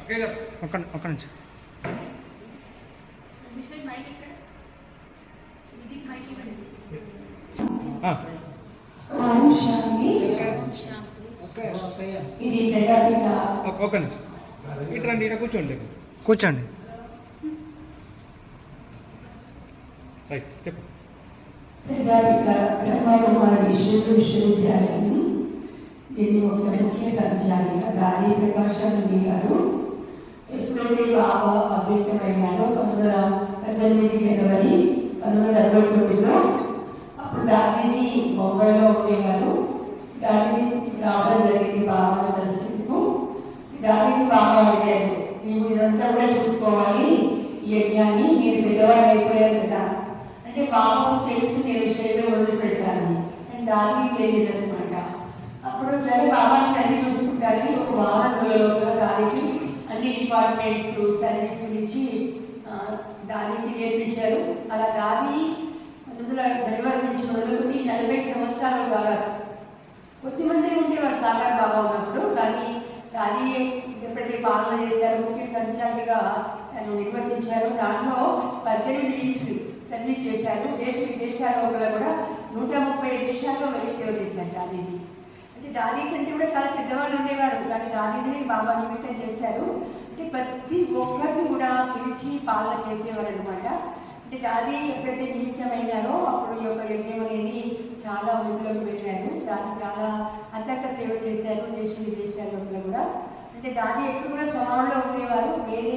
ఒక్క నిమిషం. ఒక్క నిమిషం ఇట్రండి, ఇక్కడ కూర్చోండి. కూర్చోండి. చెప్పు. విశ్వవిద్యాలయం దీని ఒక ముఖ్య సంచాలిక గాలి ప్రకాశానంది గారు ఎప్పుడైతే బాగా అభ్యర్థమైనారో 1918 జనవరి 1969లో అప్పుడు గాంధీజీ ముంబైలో ఉండేవారు. గాంధీ రావడం జరిగింది బాగా పరిస్థితికు. గాంధీజీ బాగా అడిగారు, మేము ఇదంతా కూడా చూసుకోవాలి, ఈ యజ్ఞాన్ని మీరు పెద్దవాళ్ళు అయిపోయారు కదా అంటే బాబు తెలిసి నేను విషయంలో వదిలిపెడతాను అండ్ దానికి తెలియదు అనమాట. అప్పుడు సరే బాబాని అన్ని చూసుకుంటారని ఒక వారం రోజుల్లో దానికి అన్ని డిపార్ట్మెంట్స్ సర్వీస్ గురించి దానికి నేర్పించారు. అలా దాని 1900 జనవరి నుంచి మొదలుకొని 40 సంవత్సరాలు బాగా కొద్దిమంది ఉండేవారు సాగర్ బాబా ఉన్నప్పుడు. కానీ దాని ఎప్పటికీ పాలన చేశారు, ముఖ్య సంచాలిగా తను నిర్వర్తించారు. దాంట్లో 18 వీక్స్ సర్వీస్ చేశారు. దేశ విదేశాల్లో కూడా 130 దేశాల్లో వెళ్ళి సేవ చేశారు గాంధీజీ. అంటే దాని కంటే కూడా చాలా పెద్దవాళ్ళు ఉండేవారు, కానీ గాంధీజీని బాబా నిమిత్తం చేశారు. అంటే ప్రతి ఒక్కరిని కూడా పిలిచి పాలన చేసేవారు అనమాట. అంటే గాంధీ ఎప్పుడైతే నిమిత్తమైనారో అప్పుడు ఈ యొక్క యజ్ఞం అనేది చాలా ఉనికిలోకి వెళ్ళారు. దాన్ని చాలా అంతక సేవ చేశారు దేశ విదేశాల్లో కూడా. అంటే దాని ఎప్పుడు కూడా స్వభావంలో ఉండేవారు. వేరే